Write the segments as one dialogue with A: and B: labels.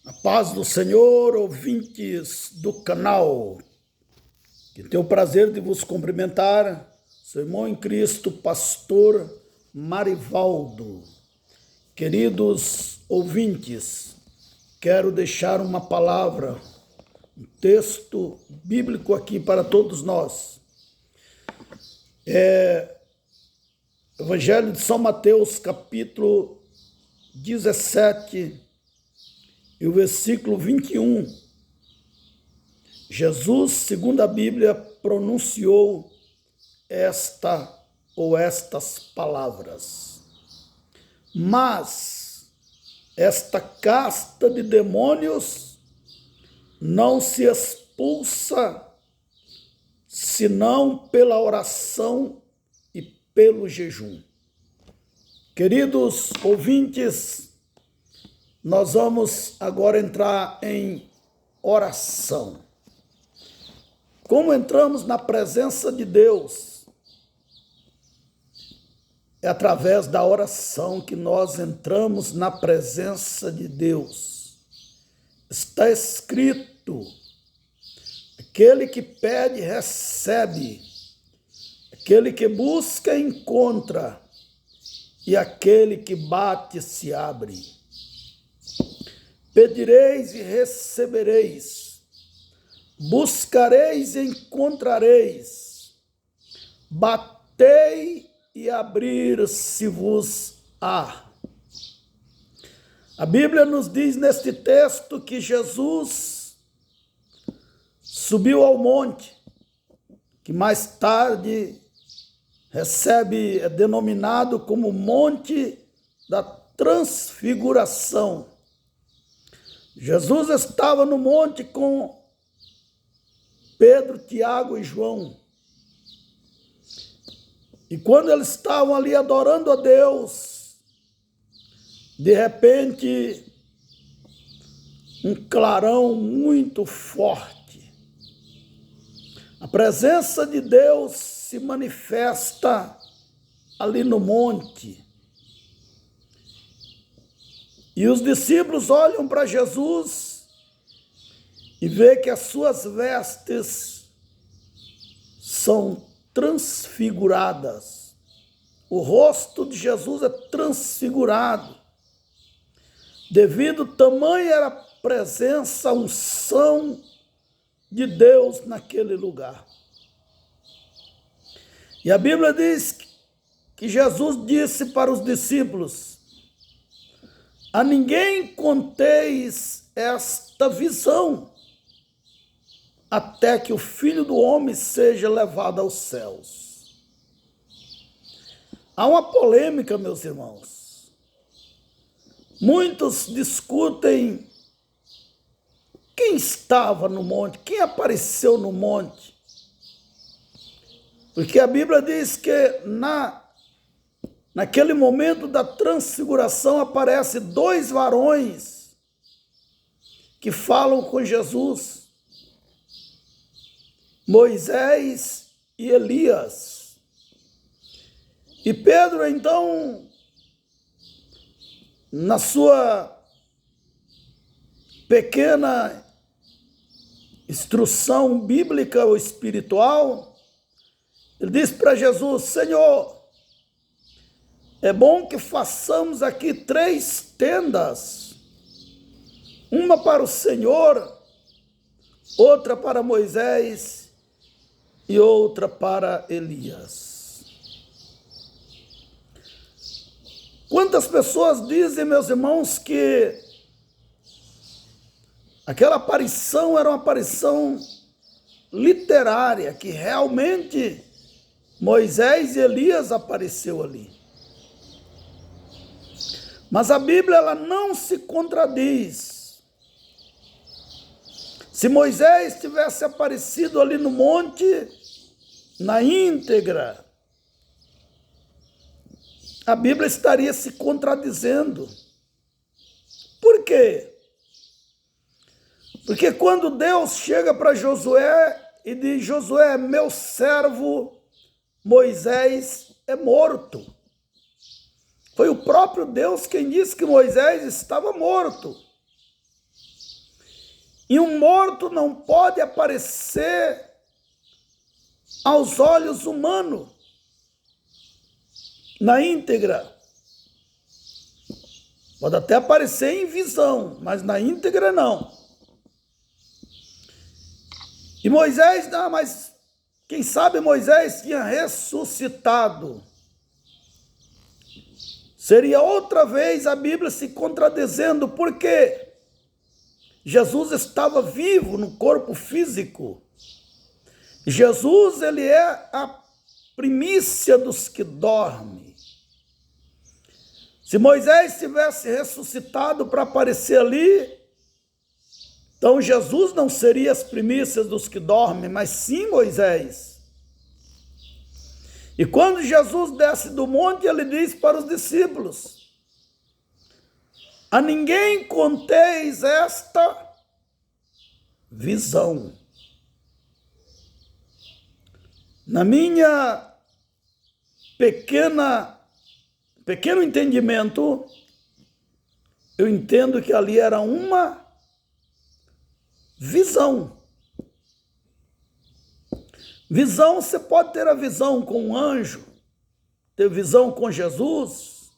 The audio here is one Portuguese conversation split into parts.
A: A paz do Senhor, ouvintes do canal, que tenho o prazer de vos cumprimentar, seu irmão em Cristo, pastor Marivaldo. Queridos ouvintes, quero deixar uma palavra, um texto bíblico aqui para todos nós. Evangelho de São Mateus, capítulo 17, e o versículo 21, Jesus, segundo a Bíblia, pronunciou estas palavras. Mas esta casta de demônios não se expulsa senão pela oração e pelo jejum. Queridos ouvintes, nós vamos agora entrar em oração. Como entramos na presença de Deus? É através da oração que nós entramos na presença de Deus. Está escrito: aquele que pede, recebe. Aquele que busca, encontra. E aquele que bate, se abre. Pedireis e recebereis, buscareis e encontrareis, batei e abrir-se-vos-á. A Bíblia nos diz neste texto que Jesus subiu ao monte, que mais tarde é denominado como Monte da Transfiguração. Jesus estava no monte com Pedro, Tiago e João. E quando eles estavam ali adorando a Deus, de repente, um clarão muito forte. A presença de Deus se manifesta ali no monte. E os discípulos olham para Jesus e vê que as suas vestes são transfiguradas. O rosto de Jesus é transfigurado. Devido tamanha era a presença, a unção de Deus naquele lugar. E a Bíblia diz que Jesus disse para os discípulos: a ninguém conteis esta visão, até que o Filho do Homem seja levado aos céus. Há uma polêmica, meus irmãos. Muitos discutem quem estava no monte, quem apareceu no monte. Porque a Bíblia diz que naquele momento da transfiguração aparecem dois varões que falam com Jesus, Moisés e Elias. E Pedro, então, na sua pequena instrução bíblica ou espiritual, ele diz para Jesus: Senhor, é bom que façamos aqui 3 tendas, uma para o Senhor, outra para Moisés e outra para Elias. Quantas pessoas dizem, meus irmãos, que aquela aparição era uma aparição literária, que realmente Moisés e Elias apareceu ali. Mas a Bíblia ela não se contradiz. Se Moisés tivesse aparecido ali no monte, na íntegra, a Bíblia estaria se contradizendo. Por quê? Porque quando Deus chega para Josué e diz: Josué, meu servo Moisés é morto. Foi o próprio Deus quem disse que Moisés estava morto. E um morto não pode aparecer aos olhos humanos na íntegra. Pode até aparecer em visão, mas na íntegra não. E Moisés, não, mas quem sabe Moisés tinha ressuscitado. Seria outra vez a Bíblia se contradizendo, porque Jesus estava vivo no corpo físico. Jesus, ele é a primícia dos que dormem. Se Moisés tivesse ressuscitado para aparecer ali, então Jesus não seria as primícias dos que dormem, mas sim Moisés. E quando Jesus desce do monte, ele diz para os discípulos: a ninguém conteis esta visão. Na minha pequeno entendimento, eu entendo que ali era uma visão. Visão, você pode ter a visão com um anjo, ter visão com Jesus,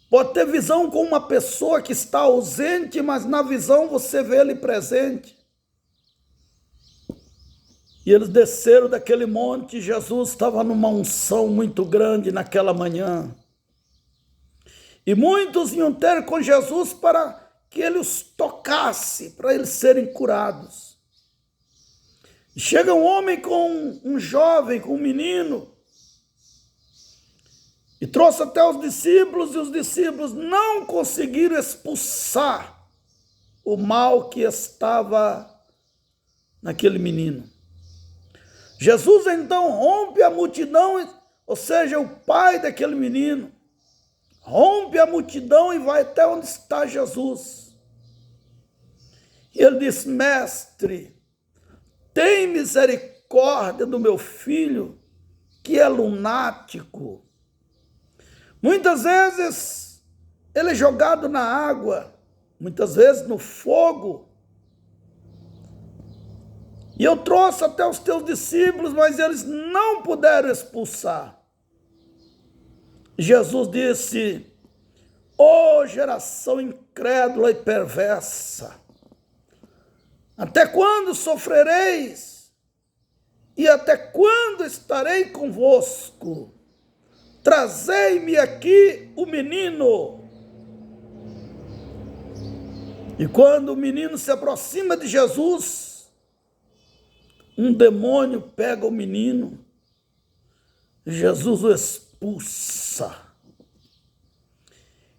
A: pode ter visão com uma pessoa que está ausente, mas na visão você vê ele presente. E eles desceram daquele monte, Jesus estava numa unção muito grande naquela manhã. E muitos iam ter com Jesus para que ele os tocasse, para eles serem curados. E chega um homem com um jovem, com um menino, e trouxe até os discípulos, e os discípulos não conseguiram expulsar o mal que estava naquele menino. Jesus então rompe a multidão, ou seja, o pai daquele menino, rompe a multidão e vai até onde está Jesus. E ele diz: mestre, tem misericórdia do meu filho, que é lunático. Muitas vezes ele é jogado na água, muitas vezes no fogo. E eu trouxe até os teus discípulos, mas eles não puderam expulsar. Jesus disse: ó geração incrédula e perversa, até quando sofrereis? E até quando estarei convosco? Trazei-me aqui o menino. E quando o menino se aproxima de Jesus, um demônio pega o menino, Jesus o expulsa.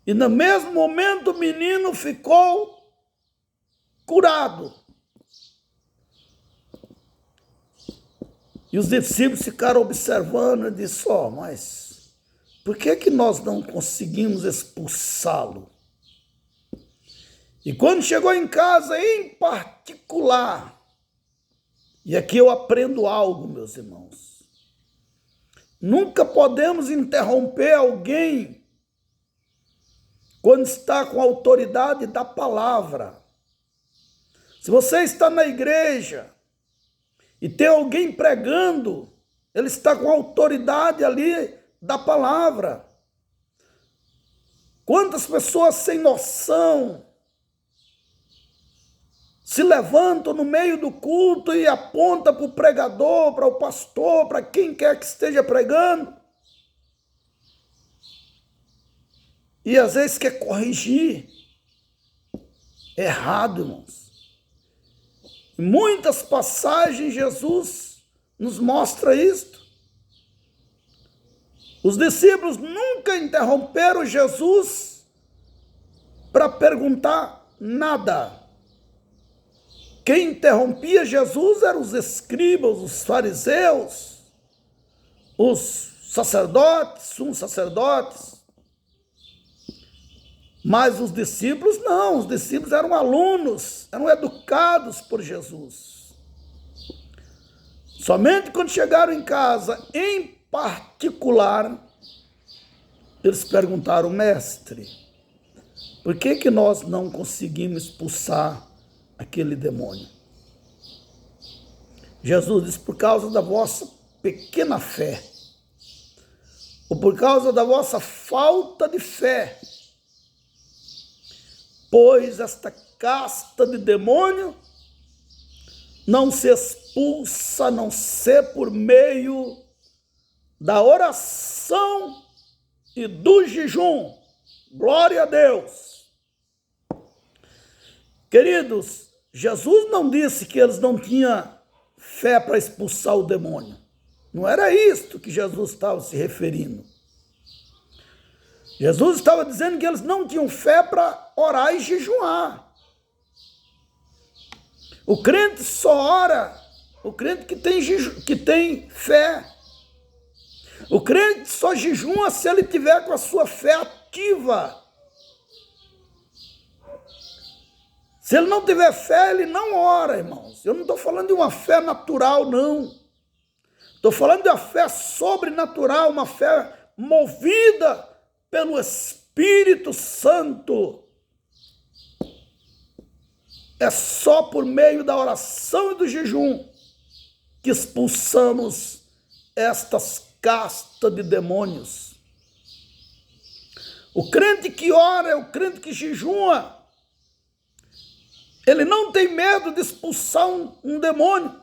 A: E no mesmo momento o menino ficou curado. E os discípulos ficaram observando e disseram: mas por que nós não conseguimos expulsá-lo? E quando chegou em casa, em particular, e aqui eu aprendo algo, meus irmãos. Nunca podemos interromper alguém quando está com a autoridade da palavra. Se você está na igreja e tem alguém pregando, ele está com a autoridade ali da palavra. Quantas pessoas sem noção se levantam no meio do culto e apontam para o pregador, para o pastor, para quem quer que esteja pregando. E às vezes quer corrigir. Errado, irmãos. Em muitas passagens Jesus nos mostra isto. Os discípulos nunca interromperam Jesus para perguntar nada. Quem interrompia Jesus eram os escribas, os fariseus, os sacerdotes, sumos sacerdotes. Mas os discípulos não, os discípulos eram alunos, eram educados por Jesus. Somente quando chegaram em casa, em particular, eles perguntaram: mestre, por que nós não conseguimos expulsar aquele demônio. Jesus diz: por causa da vossa pequena fé, ou por causa da vossa falta de fé, pois esta casta de demônio não se expulsa a não ser por meio da oração e do jejum. Glória a Deus. Queridos, Jesus não disse que eles não tinham fé para expulsar o demônio. Não era isto que Jesus estava se referindo. Jesus estava dizendo que eles não tinham fé para orar e jejuar. O crente só ora, o crente que tem fé. O crente só jejua se ele tiver com a sua fé ativa. Se ele não tiver fé, ele não ora, irmãos. Eu não estou falando de uma fé natural, não. Estou falando de uma fé sobrenatural, uma fé movida pelo Espírito Santo. É só por meio da oração e do jejum que expulsamos estas castas de demônios. O crente que ora é o crente que jejua. Ele não tem medo de expulsar um demônio,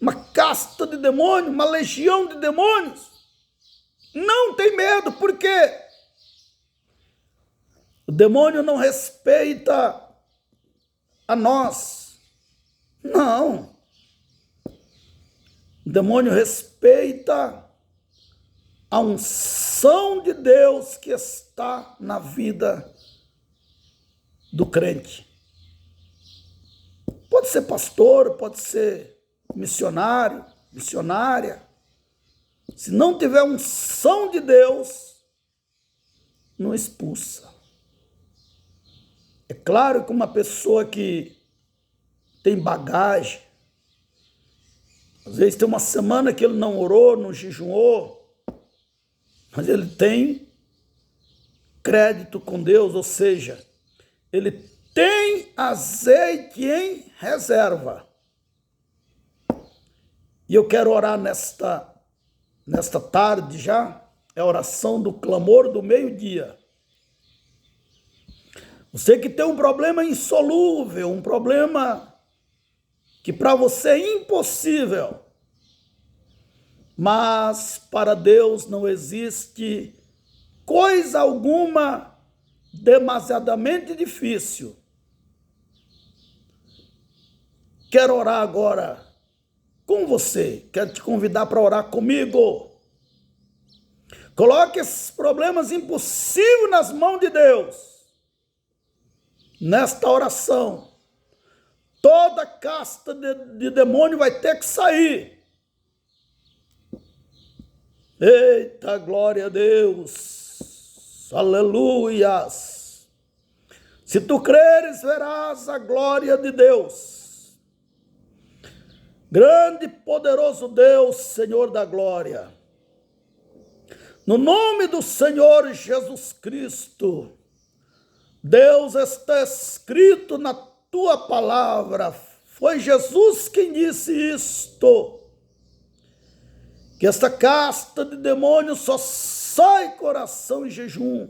A: uma casta de demônios, uma legião de demônios. Não tem medo, por quê? O demônio não respeita a nós. Não. O demônio respeita a unção de Deus que está na vida do crente. Pode ser pastor, pode ser missionário, missionária. Se não tiver unção de Deus, não expulsa. É claro que uma pessoa que tem bagagem, às vezes tem uma semana que ele não orou, não jejuou, mas ele tem crédito com Deus, ou seja, ele tem azeite em reserva. E eu quero orar nesta tarde já, é a oração do clamor do meio-dia. Você que tem um problema insolúvel, um problema que para você é impossível, mas para Deus não existe coisa alguma demasiadamente difícil. Quero orar agora com você, quero te convidar para orar comigo. Coloque esses problemas impossíveis nas mãos de Deus. Nesta oração, toda casta de demônio vai ter que sair. Eita, glória a Deus, aleluias. Se tu creres, verás a glória de Deus. Grande e poderoso Deus, Senhor da glória. No nome do Senhor Jesus Cristo, Deus, está escrito na tua palavra, foi Jesus quem disse isto, que esta casta de demônios só sai coração em jejum.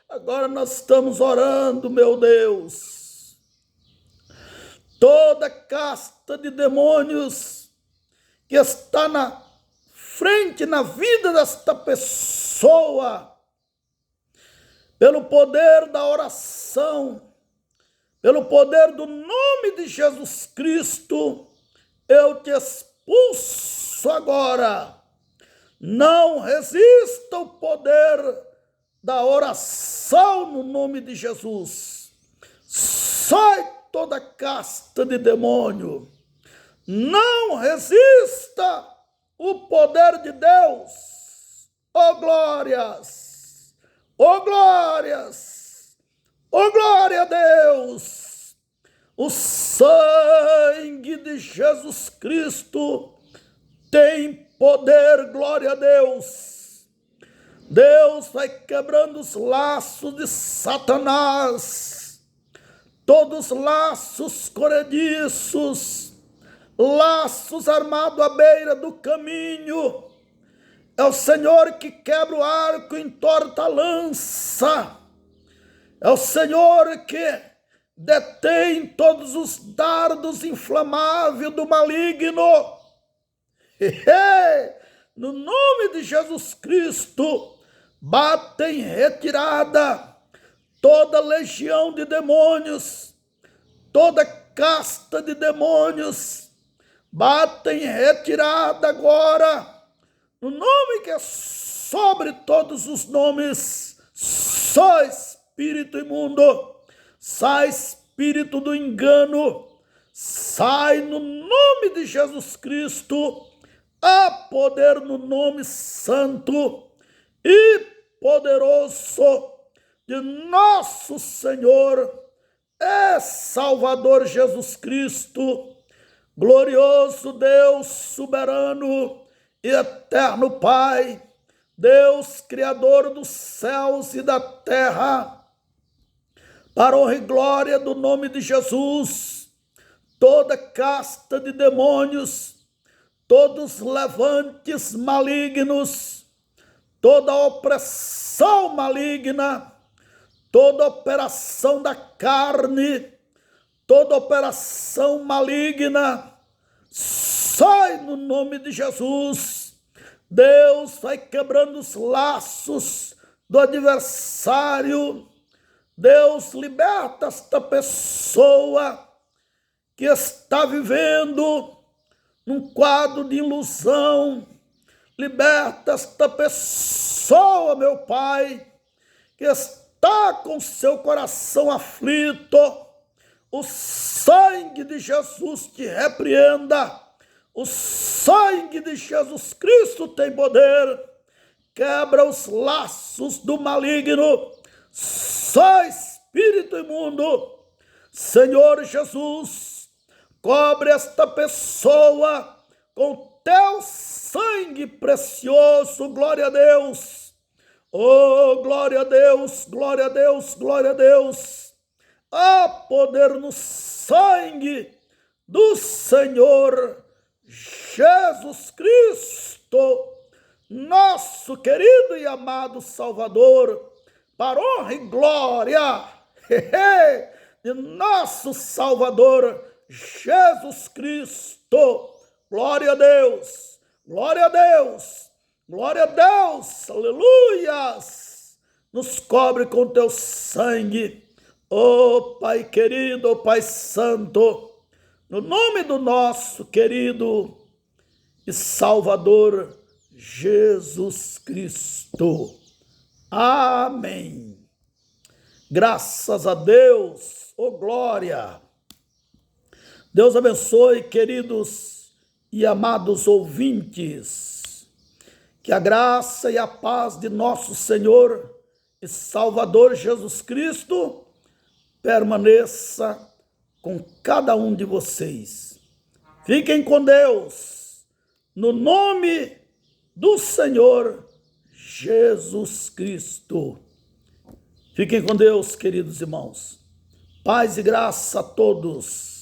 A: Agora nós estamos orando, meu Deus. Toda casta de demônios que está na frente, na vida desta pessoa, pelo poder da oração, pelo poder do nome de Jesus Cristo, eu te expulso agora. Não resista ao poder da oração no nome de Jesus. Sai toda casta de demônio. Não resista o poder de Deus. Oh glórias! Oh glórias! Oh glória a Deus! O sangue de Jesus Cristo tem poder, glória a Deus. Deus vai quebrando os laços de Satanás, todos os laços corrediços, laços armados à beira do caminho. É o Senhor que quebra o arco, entorta a lança. É o Senhor que detém todos os dardos inflamáveis do maligno. No nome de Jesus Cristo, bate em retirada toda legião de demônios, toda casta de demônios, bate em retirada agora, no nome que é sobre todos os nomes. Só espírito imundo, sai espírito do engano, sai no nome de Jesus Cristo. Há poder no nome santo e poderoso de nosso Senhor e Salvador Jesus Cristo, glorioso Deus soberano e eterno Pai, Deus criador dos céus e da terra, para honra e glória do nome de Jesus, toda casta de demônios, todos levantes malignos, toda opressão maligna, toda operação da carne, toda operação maligna, sai no nome de Jesus. Deus vai quebrando os laços do adversário. Deus liberta esta pessoa que está vivendo num quadro de ilusão. Liberta esta pessoa, meu Pai, que está com seu coração aflito. O sangue de Jesus te repreenda. O sangue de Jesus Cristo tem poder. Quebra os laços do maligno. Só espírito imundo, Senhor Jesus, cobre esta pessoa com teu sangue precioso. Glória a Deus. Oh, glória a Deus, glória a Deus, glória a Deus. Há poder no sangue do Senhor Jesus Cristo, nosso querido e amado Salvador, para honra e glória de nosso Salvador Jesus Cristo. Glória a Deus, glória a Deus, glória a Deus, aleluias. Nos cobre com teu sangue, ó Pai querido, ó Pai santo, no nome do nosso querido e Salvador Jesus Cristo. Amém. Graças a Deus, oh glória. Deus abençoe, queridos e amados ouvintes. Que a graça e a paz de nosso Senhor e Salvador Jesus Cristo permaneça com cada um de vocês. Fiquem com Deus, no nome do Senhor Jesus Cristo. Fiquem com Deus, queridos irmãos. Paz e graça a todos.